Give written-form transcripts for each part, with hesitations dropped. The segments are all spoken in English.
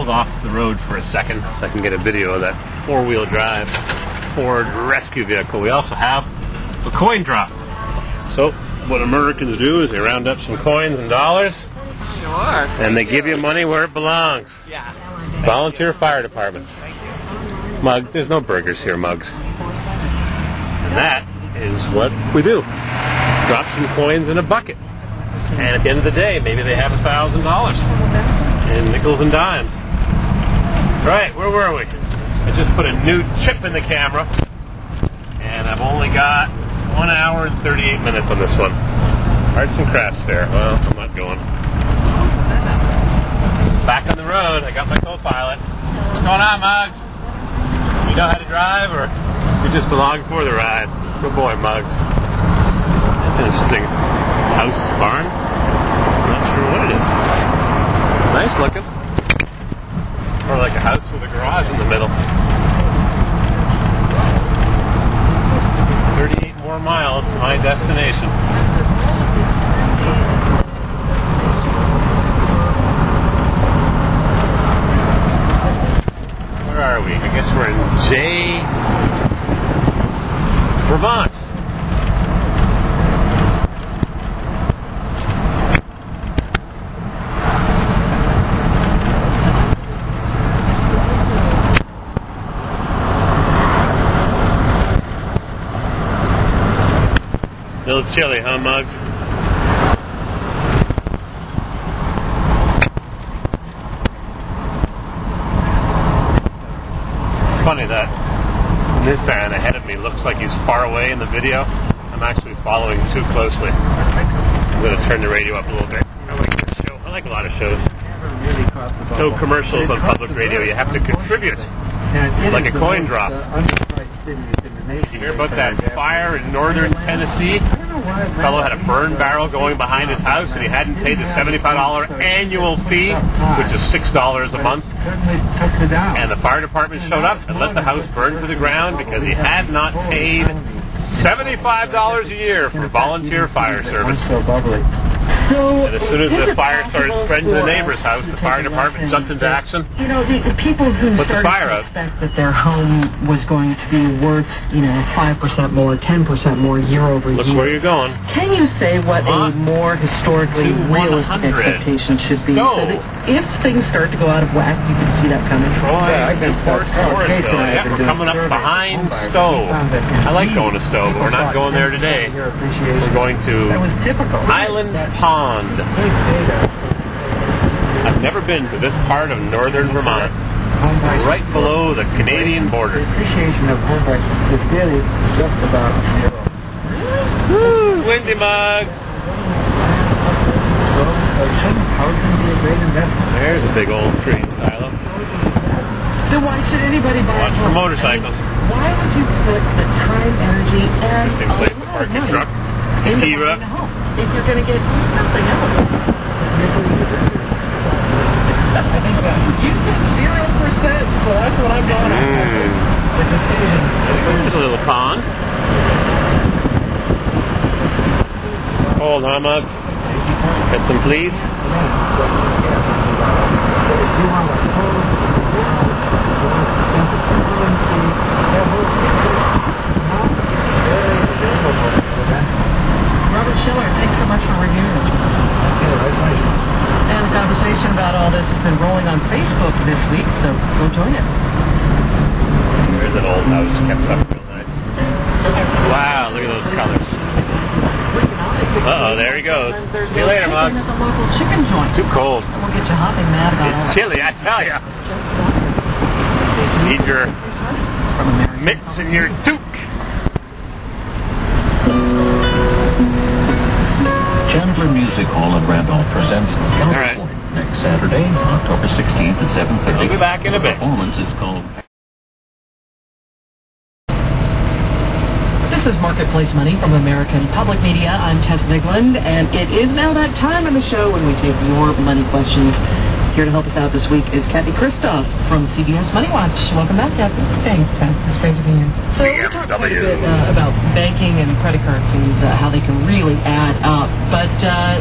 pulled off the road for a second so I can get a video of that four-wheel drive Ford rescue vehicle. We also have a coin drop. So what Americans do is they round up some coins and dollars, and they give you money where it belongs. Volunteer fire departments. Mug, there's no burgers here, Mugs. And that is what we do. Drop some coins in a bucket. And at the end of the day, maybe they have $1,000 in nickels and dimes. Right, where were we? I just put a new chip in the camera, and I've only got 1 hour and 38 minutes on this one. Arts and Crafts Fair. Well, I'm not going. Back on the road, I got my co-pilot. What's going on, Muggs? You know how to drive, or you're just along for the ride? Good boy, Muggs. Interesting house barn. I'm not sure what it is. Nice looking. Or like a house with a garage in the middle. 38 more miles to my destination. Where are we? I guess we're in Vermont. A little chilly, huh, Muggs? It's funny that this man ahead of me looks like he's far away in the video. I'm actually following too closely. I'm going to turn the radio up a little bit. I like this show. I like a lot of shows. No commercials on public radio. You have to contribute. Like a coin drop. You hear about that fire in northern Tennessee? The fellow had a burn barrel going behind his house, and he hadn't paid the $75 annual fee, which is $6 a month. And the fire department showed up and let the house burn to the ground because he had not paid $75 a year for volunteer fire service. And as soon as the fire started spreading to the neighbor's house, the fire department jumped into action. You know, the people who put the fire out. Expect that their home was going to be worth, 5% more, 10% more year over year. Look where you're going. Can you say what a more historically realistic expectation should be? So that if things start to go out of whack, you can see that coming. Newport, yeah, we're coming up behind Stowe. I like going to Stowe, but we're not going there today. We're going to Island Pond. I've never been to this part of northern Vermont. Right below the Canadian border. Appreciation of homework is really just about zero. Woo! Windy Mugs! There's a big old train silo. Then why should anybody buy Watch for motorcycles. Why would you put the time, energy, and Interesting place to park your truck. Kira. If you're going to get something else? You get 0%, so that's what I'm going after. There's a little pond. Hold on, Mugs. Get some, please. Robert Schiller, thanks so much for reviewing this. And the conversation about all this has been rolling on Facebook this week, so go join it. There's an old house kept up real nice. Wow, look at those colors. Uh-oh, there he goes. See you later, Mugs. At the local chicken joint. Too cold. I won't get you hopping mad about It's chilly, I tell ya. Need your mitts and your toque. Chandler Music Hall in Randolph presents Counterpoint next Saturday, October 16th at 7:30. We'll be back in a bit. The performance is called... This is Marketplace Money from American Public Media. I'm Tess Vigland, and it is now that time in the show when we take your money questions. Here to help us out this week is Kathy Christoff from CBS Money Watch. Welcome back, Kathy. Thanks, Tess. It's great to be here. So we talked quite a bit about banking and credit card fees, how they can really add up. But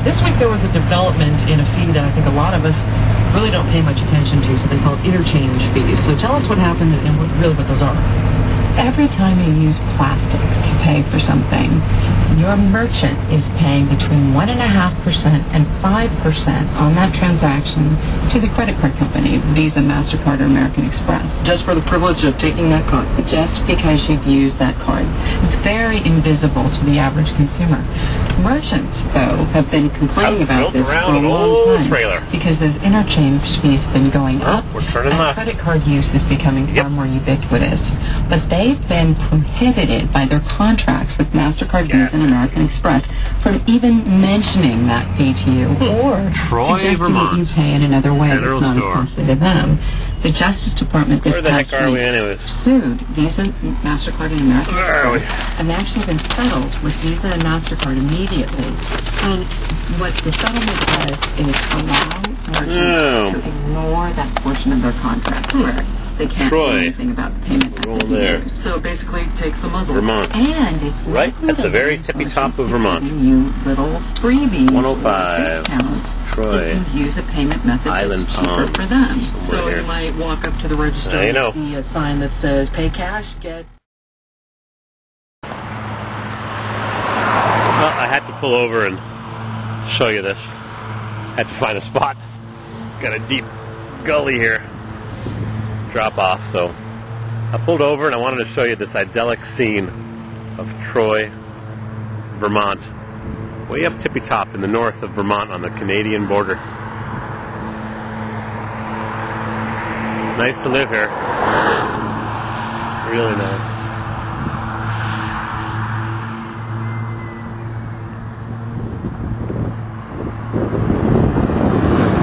this week there was a development in a fee that I think a lot of us really don't pay much attention to, so they call it interchange fees. So tell us what happened and really what those are. Every time you use plastic to pay for something, your merchant is paying between 1.5% and 5% on that transaction to the credit card company, Visa, MasterCard, or American Express. Just for the privilege of taking that card. Just because you've used that card. It's very invisible to the average consumer. Merchants, though, have been complaining about this for a long time because those interchange fees have been going up and credit card use is becoming far more ubiquitous. But they've been prohibited by their contracts with MasterCard, Visa, and American Express from even mentioning that fee to you or suggesting that you pay in another way that's not offensive to them. The Justice Department this past week sued Visa, MasterCard, and American Express, and they've actually been settled with Visa and MasterCard immediately. And what the settlement does is allow merchants to ignore that portion of their contract where they can't do anything about the payment that So basically it takes the muzzle. Vermont. And it's right at the very tippy top of Vermont. You little freebies 105. Troy. You can use a payment method Island that's cheaper Palm. for them. So you might walk up to the register and see a sign that says, pay cash, get... Well, I had to pull over and show you this. Had to find a spot. Got a deep gully here. Drop off, so I pulled over and I wanted to show you this idyllic scene of Troy, Vermont, way up tippy top in the north of Vermont on the Canadian border. Nice to live here. Really nice.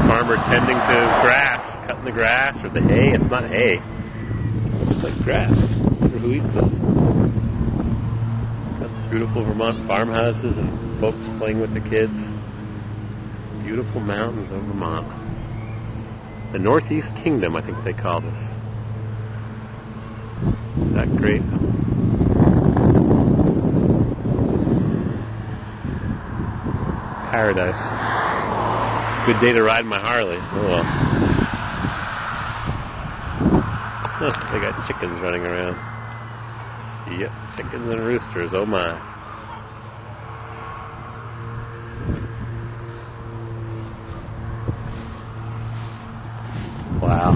Farmer tending to grass, cutting the grass or the hay. It's not hay. It's like grass. I wonder who eats this. Got beautiful Vermont farmhouses and folks playing with the kids. Beautiful mountains of Vermont. The Northeast Kingdom, I think they call this. Is that great? Paradise. Good day to ride my Harley. Oh well. Huh, they got chickens running around. Yep, chickens and roosters. Oh my. Wow.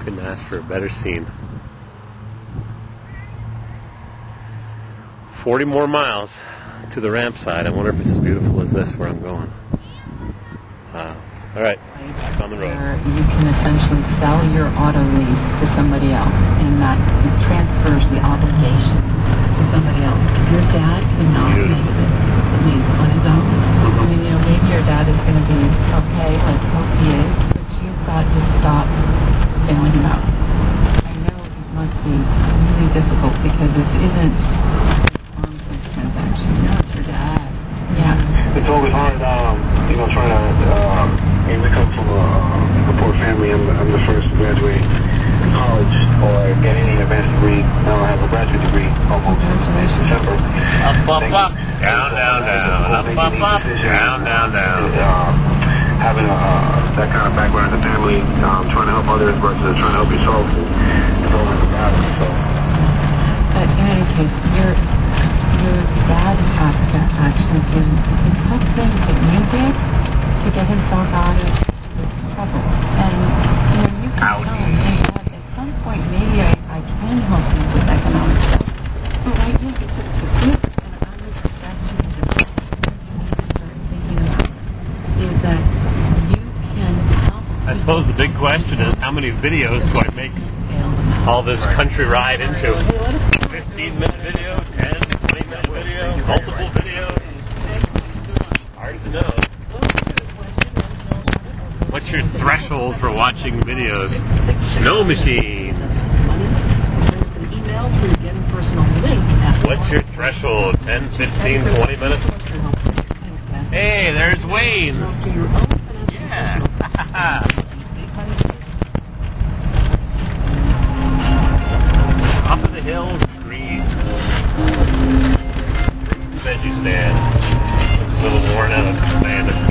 Couldn't ask for a better scene. 40 more miles to the ramp side. I wonder if it's as beautiful as this where I'm going. All right, back on the road. You can essentially sell your auto lease to somebody else, and that transfers the obligation to somebody else. Your dad cannot make this lease on his own. I mean, you know, maybe your dad is going to be okay, like hope he is, but you've got to stop bailing him out. I know it must be really difficult because this isn't arm's length transaction. No, it's your dad. Yeah. It's always hard, you know, trying to, we come from a poor family. I'm the first to graduate college or get any advanced degree. Now I have a graduate degree almost in December. Up, up, up. Down, down, down. Up, up, up. Down, down, down. Having that kind of background in the family, trying to help others versus trying to help yourself is always a battle. So. But in any case, your dad has to actually do the tough things that you did to get himself out of trouble. And you know, you can tell him, hey, Dad, at some point maybe I can help you with economic stuff. But right now, to see it, and I would suggest to you that what you need to start thinking about is that you can help. I suppose the big question is how many videos do I make all this country ride into? 15-minute video, 10, 20-minute video, multiple videos? Hard to know. What's your threshold for watching videos? Snow machines. What's your threshold? 10, 15, 20 minutes? Hey, there's Wayne's. Yeah. Up in the hills, green. Veggie stand. Looks a little worn out, abandoned.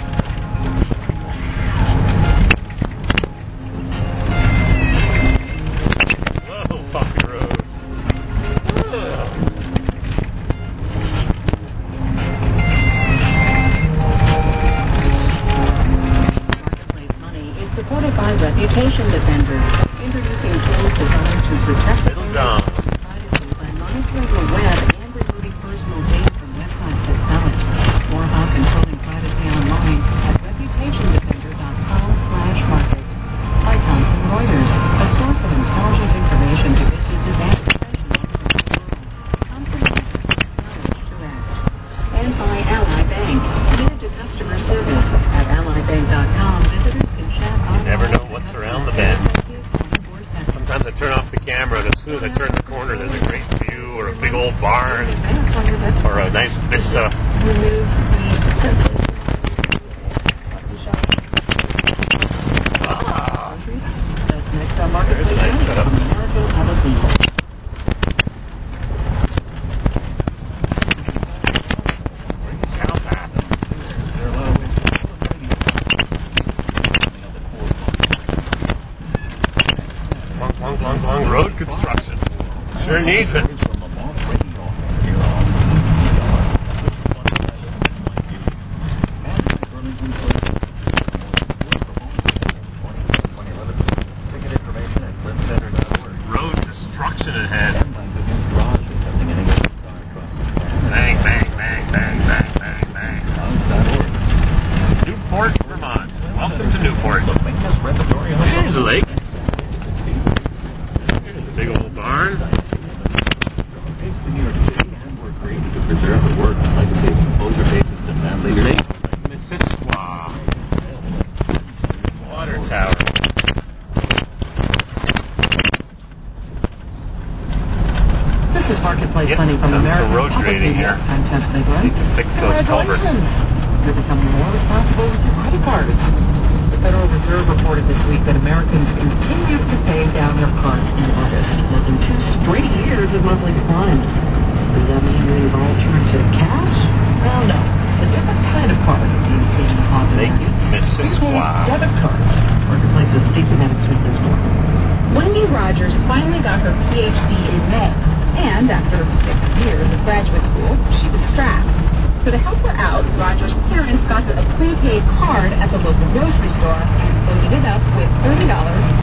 Reputation Defender, introducing tools designed to protect the privacy by monitoring the web and removing personal data from websites that sell it. More about controlling privacy online at reputationdefender.com/market. By Thomson Reuters, a source of intelligent information to businesses and and by Ally Bank. Committed to customer service at allybank.com. Visitors can chat online. You never know what's around the bend. Sometimes I turn off the camera, and as soon as I turn the corner, there's a great view, or a big old barn, or a nice vista. There's a nice setup. Long road construction. Sure needs it. Road destruction ahead. Bang, bang, bang, bang, bang, bang, bang. Newport, Vermont. Welcome to Newport. There's a lake. Big old barn. Mississauga. Water tower. This is Marketplace Money from American road grading here. I'm Tess Nicholas. Need to fix those culverts. You're becoming more responsible with your credit cards. The Federal Reserve reported this week that Americans continue to pay down their cards in August, making 2 straight years of monthly declines. Does that mean they've all turned to cash? Well, no. A different kind of card is being seen in August. Mississauga. Debit cards. Marketplace's Steve Kinetics with this one. Wendy Rogers finally got her PhD in May, and after 6 years of graduate school, she was strapped. So to help her out, Rogers' parents got her a prepaid card at the local grocery store and loaded it up with $30